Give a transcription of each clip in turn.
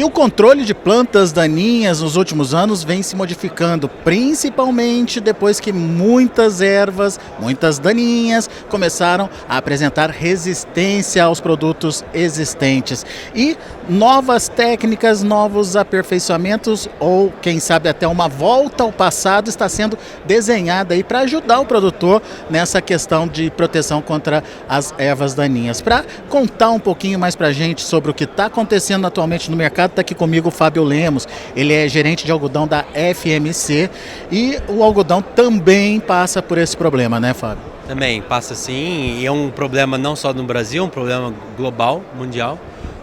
E o controle de plantas daninhas nos últimos anos vem se modificando, principalmente depois que muitas ervas, muitas daninhas, começaram a apresentar resistência aos produtos existentes. E novas técnicas, novos aperfeiçoamentos ou, quem sabe, até uma volta ao passado está sendo desenhada aí para ajudar o produtor nessa questão de proteção contra as ervas daninhas. Para contar um pouquinho mais para a gente sobre o que está acontecendo atualmente no mercado, está aqui comigo o Fábio Lemos. Ele é gerente de algodão da FMC e o algodão também passa por esse problema, né, Fábio? Também passa sim, e é um problema não só no Brasil, é um problema global, mundial,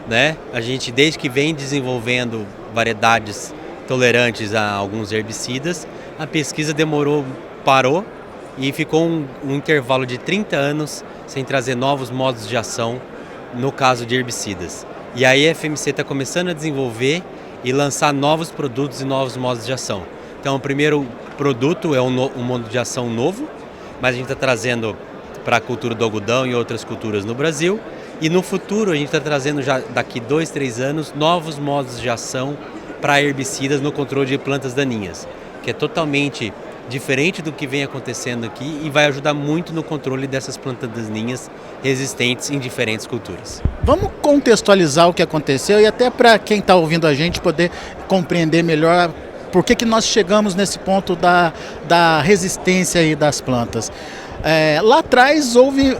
né? A gente, desde que vem desenvolvendo variedades tolerantes a alguns herbicidas, a pesquisa parou e ficou um intervalo de 30 anos sem trazer novos modos de ação no caso de herbicidas. E aí a FMC está começando a desenvolver e lançar novos produtos e novos modos de ação. Então o primeiro produto é um modo de ação novo, mas a gente está trazendo para a cultura do algodão e outras culturas no Brasil. E no futuro a gente está trazendo já daqui 2, 3 anos novos modos de ação para herbicidas no controle de plantas daninhas, que é totalmente diferente do que vem acontecendo aqui e vai ajudar muito no controle dessas plantas daninhas resistentes em diferentes culturas. Vamos contextualizar o que aconteceu e até para quem está ouvindo a gente poder compreender melhor por que nós chegamos nesse ponto da resistência aí das plantas. Lá atrás houve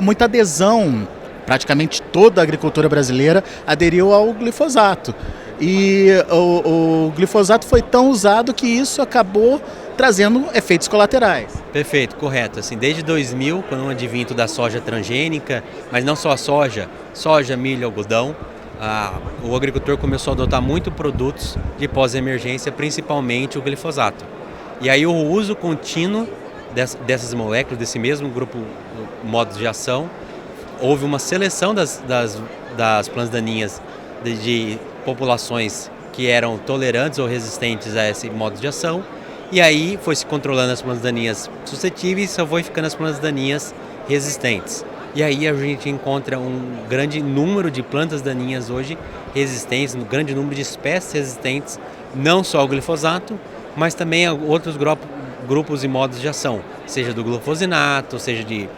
muita adesão, praticamente toda a agricultura brasileira aderiu ao glifosato. E o glifosato foi tão usado que isso acabou trazendo efeitos colaterais. Perfeito, correto. Assim, desde 2000, com o advento da soja transgênica, mas não só a soja, milho, algodão, o agricultor começou a adotar muito produtos de pós-emergência, principalmente o glifosato. E aí o uso contínuo dessas moléculas, desse mesmo grupo, modos de ação, houve uma seleção das plantas daninhas de populações que eram tolerantes ou resistentes a esse modo de ação, e aí foi se controlando as plantas daninhas suscetíveis e só foi ficando as plantas daninhas resistentes. E aí a gente encontra um grande número de plantas daninhas hoje resistentes, um grande número de espécies resistentes, não só ao glifosato, mas também a outros grupos e modos de ação, seja do glufosinato, seja de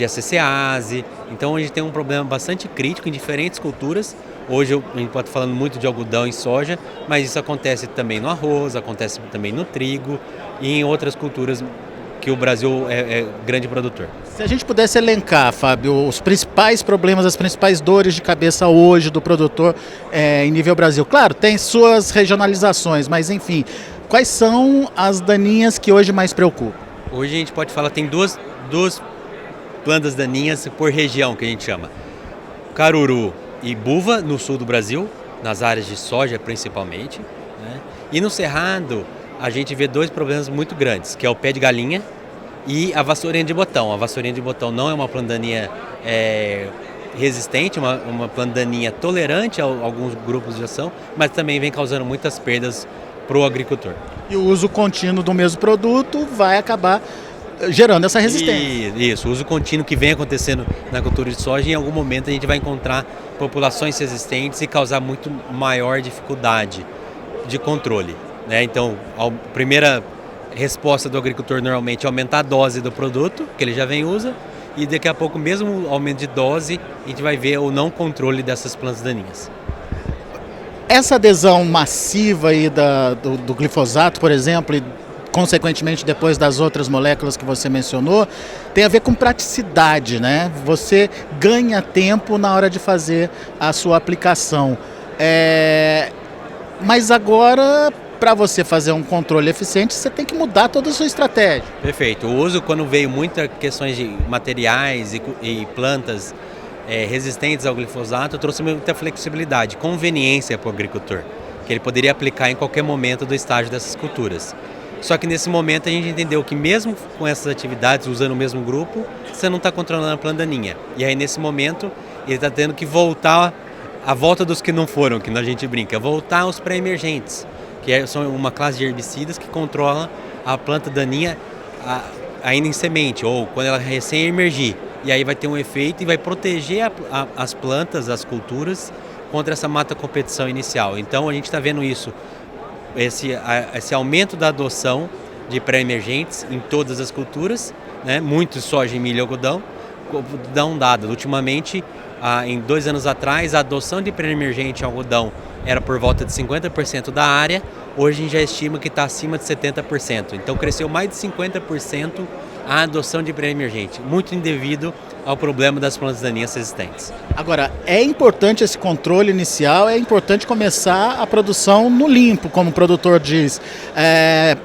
ACCase. Então a gente tem um problema bastante crítico em diferentes culturas. Hoje a gente pode estar falando muito de algodão e soja, mas isso acontece também no arroz, acontece também no trigo e em outras culturas que o Brasil é grande produtor. Se a gente pudesse elencar, Fábio, os principais problemas, as principais dores de cabeça hoje do produtor em nível Brasil. Claro, tem suas regionalizações, mas enfim, quais são as daninhas que hoje mais preocupam? Hoje a gente pode falar, tem duas plantas daninhas por região que a gente chama. Caruru e buva no sul do Brasil, nas áreas de soja principalmente, né? E no cerrado a gente vê dois problemas muito grandes, que é o pé de galinha e a vassourinha de botão. A vassourinha de botão não é uma planta daninha resistente, uma planta daninha tolerante a alguns grupos de ação, mas também vem causando muitas perdas para o agricultor. E o uso contínuo do mesmo produto vai acabar gerando essa resistência. Isso, o uso contínuo que vem acontecendo na cultura de soja, em algum momento a gente vai encontrar populações resistentes e causar muito maior dificuldade de controle, né? Então, a primeira resposta do agricultor normalmente é aumentar a dose do produto, que ele já vem e usa, e daqui a pouco, mesmo o aumento de dose, a gente vai ver o não controle dessas plantas daninhas. Essa adesão massiva aí do glifosato, por exemplo, e consequentemente depois das outras moléculas que você mencionou, tem a ver com praticidade, né? Você ganha tempo na hora de fazer a sua aplicação. Mas agora, para você fazer um controle eficiente, você tem que mudar toda a sua estratégia. Perfeito. O uso, quando veio muitas questões de materiais e plantas resistentes ao glifosato, trouxe muita flexibilidade, conveniência para o agricultor, que ele poderia aplicar em qualquer momento do estágio dessas culturas. Só que nesse momento a gente entendeu que mesmo com essas atividades, usando o mesmo grupo, você não está controlando a planta daninha. E aí nesse momento ele está tendo que voltar, a volta dos que não foram, que a gente brinca, voltar aos pré-emergentes, que são uma classe de herbicidas que controla a planta daninha ainda em semente, ou quando ela recém emergir. E aí vai ter um efeito e vai proteger as plantas, as culturas, contra essa mata competição inicial. Então a gente está vendo isso, esse aumento da adoção de pré-emergentes em todas as culturas, né? Muito soja, milho e algodão. Dá um dado, ultimamente, em 2 anos atrás, a adoção de pré-emergente em algodão era por volta de 50% da área, hoje a gente já estima que está acima de 70%. Então cresceu mais de 50% a adoção de pré-emergente, muito devido ao problema das plantas daninhas resistentes. Agora, é importante esse controle inicial, é importante começar a produção no limpo, como o produtor diz.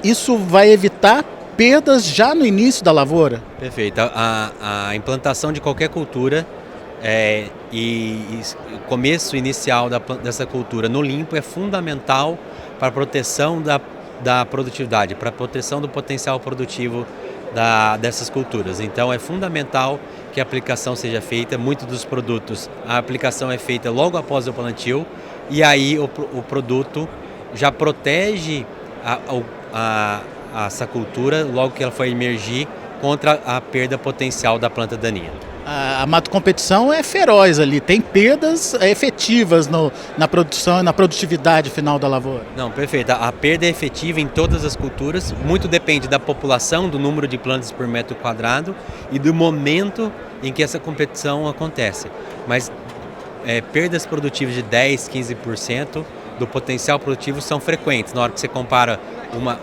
Isso vai evitar perdas já no início da lavoura? Perfeito. A implantação de qualquer cultura e o começo inicial dessa cultura no limpo é fundamental para a proteção da produtividade, para a proteção do potencial produtivo dessas culturas. Então é fundamental que a aplicação seja feita. Muitos dos produtos, a aplicação é feita logo após o plantio e aí o produto já protege essa cultura logo que ela for emergir contra a perda potencial da planta daninha. A mato competição é feroz ali, tem perdas efetivas na produção e na produtividade final da lavoura. Não, perfeito. A perda é efetiva em todas as culturas, muito depende da população, do número de plantas por metro quadrado e do momento em que essa competição acontece. Mas perdas produtivas de 10%, 15% do potencial produtivo são frequentes na hora que você compara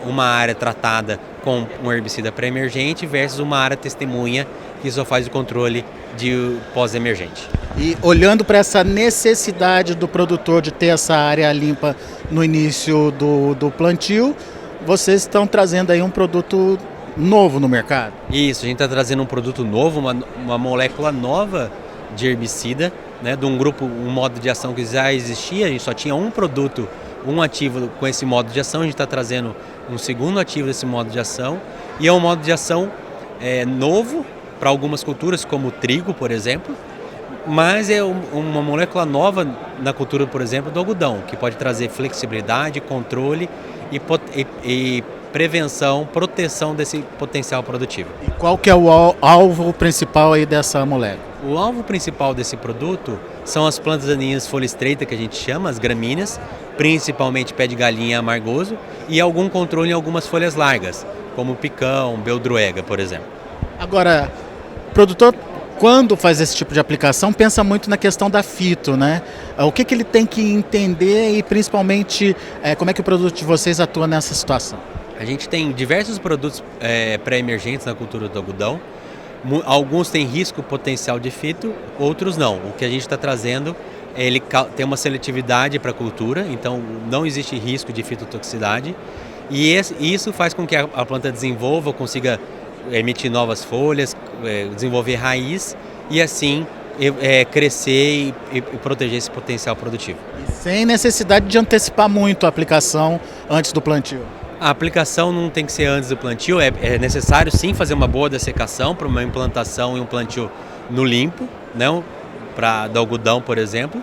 uma área tratada com um herbicida pré-emergente versus uma área testemunha que só faz o controle de pós-emergente. E olhando para essa necessidade do produtor de ter essa área limpa no início do plantio, vocês estão trazendo aí um produto novo no mercado? Isso, a gente está trazendo um produto novo, uma molécula nova de herbicida, né, de um modo de ação que já existia, a gente só tinha um produto, um ativo com esse modo de ação, a gente está trazendo um segundo ativo desse modo de ação, e é um modo de ação novo para algumas culturas, como o trigo, por exemplo, mas é uma molécula nova na cultura, por exemplo, do algodão, que pode trazer flexibilidade, controle e prevenção, proteção desse potencial produtivo. E qual que é o alvo principal aí dessa molécula? O alvo principal desse produto são as plantas daninhas folha estreita, que a gente chama, as gramíneas, principalmente pé de galinha amargoso, e algum controle em algumas folhas largas, como picão, beldroega, por exemplo. Agora, o produtor, quando faz esse tipo de aplicação, pensa muito na questão da fito, né? O que ele tem que entender e principalmente como é que o produto de vocês atua nessa situação? A gente tem diversos produtos pré-emergentes na cultura do algodão. Alguns têm risco potencial de fito, outros não. O que a gente está trazendo, ele tem uma seletividade para a cultura, então não existe risco de fitotoxicidade. E isso faz com que a planta desenvolva, consiga emitir novas folhas, desenvolver raiz e assim crescer e proteger esse potencial produtivo. E sem necessidade de antecipar muito a aplicação antes do plantio? A aplicação não tem que ser antes do plantio, é necessário sim fazer uma boa dessecação para uma implantação e um plantio no limpo, não do algodão, por exemplo,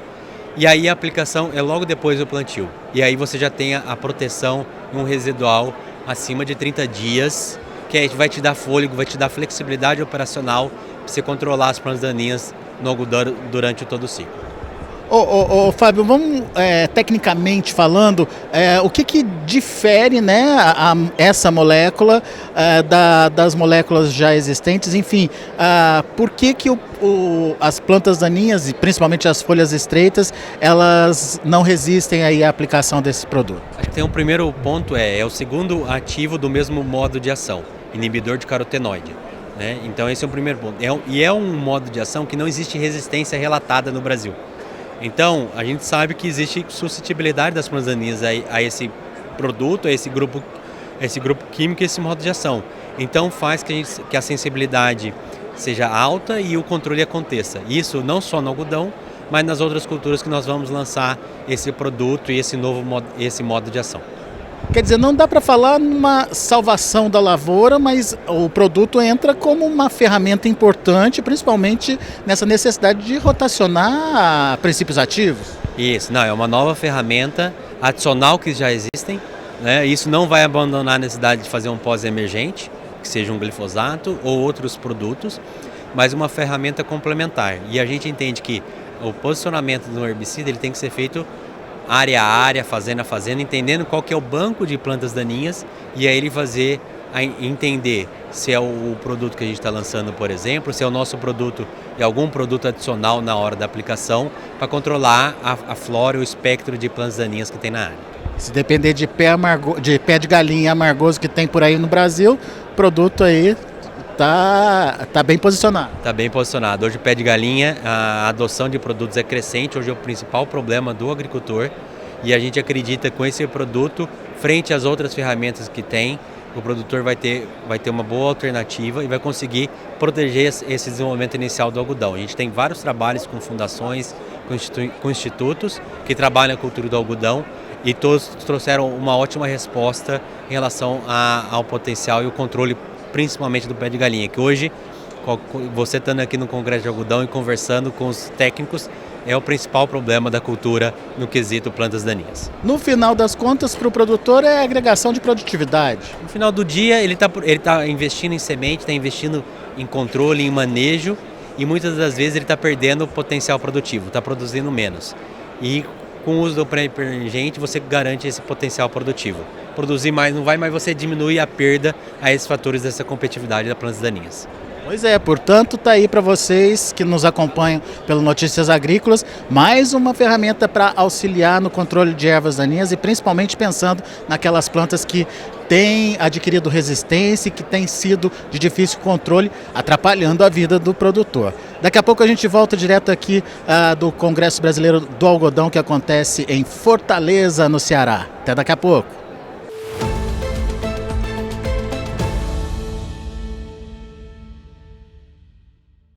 e aí a aplicação é logo depois do plantio. E aí você já tem a proteção em um residual acima de 30 dias, que vai te dar fôlego, vai te dar flexibilidade operacional para você controlar as plantas daninhas no algodão durante todo o ciclo. Fábio, vamos tecnicamente falando, o que difere, né, essa molécula das moléculas já existentes? Enfim, por que as plantas daninhas, e principalmente as folhas estreitas, elas não resistem aí à aplicação desse produto? Acho que tem um primeiro ponto, é o segundo ativo do mesmo modo de ação, inibidor de carotenoide. Né? Então esse é o primeiro ponto. E é um modo de ação que não existe resistência relatada no Brasil. Então, a gente sabe que existe suscetibilidade das plantas daninhas a esse produto, a esse grupo químico e esse modo de ação. Então, faz que a sensibilidade seja alta e o controle aconteça. Isso não só no algodão, mas nas outras culturas que nós vamos lançar esse produto e esse modo de ação. Quer dizer, não dá para falar numa salvação da lavoura, mas o produto entra como uma ferramenta importante, principalmente nessa necessidade de rotacionar princípios ativos. Isso, não, é uma nova ferramenta adicional que já existem, né? Isso não vai abandonar a necessidade de fazer um pós-emergente, que seja um glifosato ou outros produtos, mas uma ferramenta complementar. E a gente entende que o posicionamento do herbicida ele tem que ser feito área a área, fazenda a fazenda, entendendo qual que é o banco de plantas daninhas e aí ele entender se é o produto que a gente está lançando, por exemplo, se é o nosso produto e algum produto adicional na hora da aplicação para controlar a flora e o espectro de plantas daninhas que tem na área. Se depender de pé de galinha amargoso que tem por aí no Brasil, o produto aí tá bem posicionado. Está bem posicionado. Hoje o pé de galinha, a adoção de produtos é crescente, hoje é o principal problema do agricultor e a gente acredita que com esse produto, frente às outras ferramentas que tem, o produtor vai ter uma boa alternativa e vai conseguir proteger esse desenvolvimento inicial do algodão. A gente tem vários trabalhos com fundações, com institutos que trabalham a cultura do algodão e todos trouxeram uma ótima resposta em relação ao potencial e o controle, principalmente do pé de galinha, que hoje, você estando aqui no Congresso de Algodão e conversando com os técnicos, é o principal problema da cultura no quesito plantas daninhas. No final das contas, para o produtor é agregação de produtividade. No final do dia, ele tá investindo em semente, está investindo em controle, em manejo, e muitas das vezes ele está perdendo o potencial produtivo, está produzindo menos. E com o uso do pré-emergente, você garante esse potencial produtivo. Produzir mais não vai, mas você diminui a perda a esses fatores dessa competitividade das plantas daninhas. Pois é, portanto, está aí para vocês que nos acompanham pelo Notícias Agrícolas, mais uma ferramenta para auxiliar no controle de ervas daninhas e principalmente pensando naquelas plantas que têm adquirido resistência e que têm sido de difícil controle, atrapalhando a vida do produtor. Daqui a pouco a gente volta direto aqui do Congresso Brasileiro do Algodão, que acontece em Fortaleza, no Ceará. Até daqui a pouco.